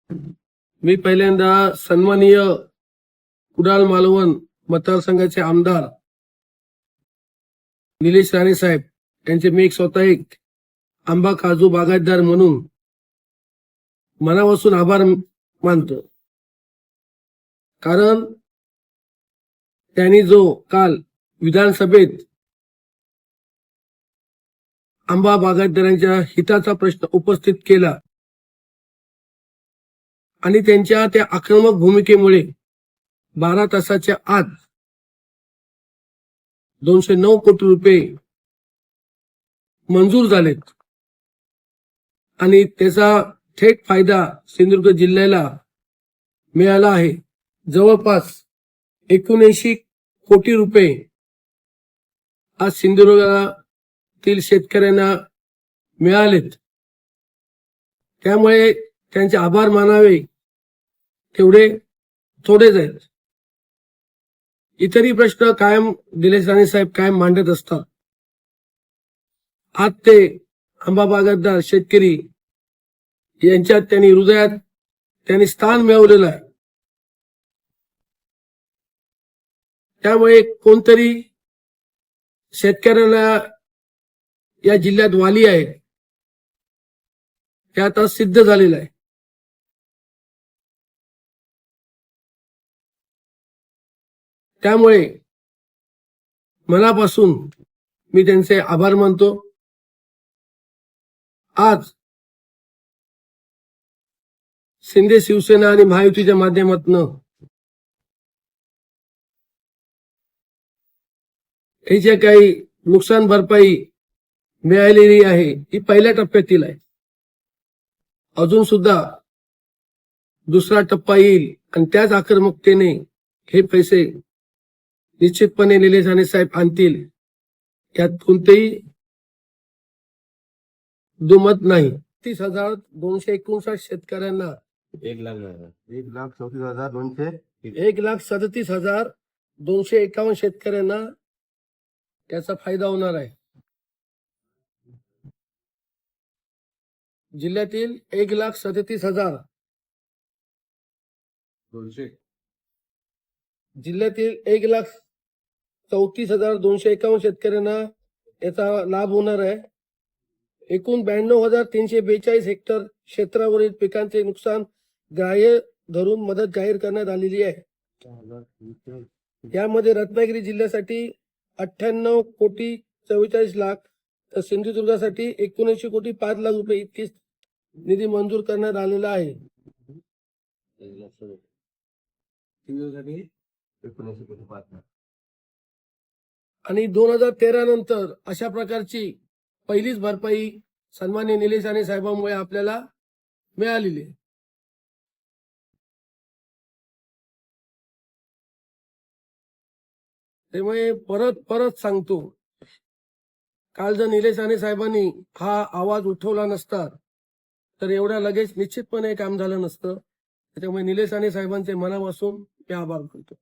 मी पहिल्यांदा सन्माननीय कुडाळ मालवण मतदारसंघाचे आमदार निलेश राणे साहेब यांचे मी स्वतः एक आंबा काजू बागायतदार म्हणून मनापासून आभार मानतो। कारण त्यांनी जो काल विधानसभेत आंबा बागायतदारांच्या हिताचा प्रश्न उपस्थित केला आणि त्यांच्या त्या आक्रमक भूमिकेमुळे 12 तासाच्या आत 209 कोटी रुपये मंजूर झालेत आणि त्याचा थेट फायदा सिंधुदुर्ग जिल्ह्याला मिळाला आहे। जवळपास 79 कोटी रुपये आज सिंधुदुर्गातील शेतकऱ्यांना मिळालेत। त्यामुळे त्यांचे आभार मानावे तेवढे थोडेच आहेत। इतरही प्रश्न कायम निलेश राणे साहेब कायम मांडत असतात। आज ते आंबा बागायतदार शेतकरी यांच्यात त्यांनी हृदयात त्यांनी स्थान मिळवलेलं आहे। त्यामुळे कोणतरी शेतकऱ्याला या जिल्ह्यात वाली आहे हे आता सिद्ध झालेलं आहे। त्यामुळे मनापासून मी त्यांचे आभार मानतो। आज शिंदे शिवसेना आणि महायुतीच्या माध्यमातून हे जे काही नुकसान भरपाई मिळालेली आहे ती पहिल्या टप्प्यातील आहे। अजून सुद्धा दुसरा टप्पा येईल आणि त्याच आक्रमकतेने हे पैसे निश्चितपणे निलेश राणे साहेब आणतील यात कोणतेही दुमत नाही। 30,259 शेतकऱ्यांना 1,37,251 शेतकऱ्यांना त्याचा फायदा होणार आहे। जिल्ह्यातील 1,37,200 जिल्ह्यातील 1,34,251 शेतकऱ्यांना याचा लाभ होणार आहे। एकूण 92,342 हेक्टर क्षेत्रावरील पिकांचे नुकसान ग्राह्य धरून मदत जाहीर करण्यात आलेली आहे। यामध्ये रत्नागिरी जिल्ह्यासाठी 98 कोटी 44 लाख तर सिंधुदुर्गासाठी 79 कोटी 5 लाख रुपये इतकीच निधी मंजूर करण्यात आलेला आहे। आणि 2013 नंतर अशा प्रकारची पहिलीच भरपाई सन्माननीय निलेश राणे साहेबांमुळे आपल्याला मिळालेली आहे। त्यामुळे परत सांगतो, काल जर निलेश राणे साहेबांनी हा आवाज उठवला नसता तर एवढ्या लगेच निश्चितपणे काम झालं नसतं। त्याच्यामुळे निलेश राणे साहेबांचे मनापासून मी आभार करतो।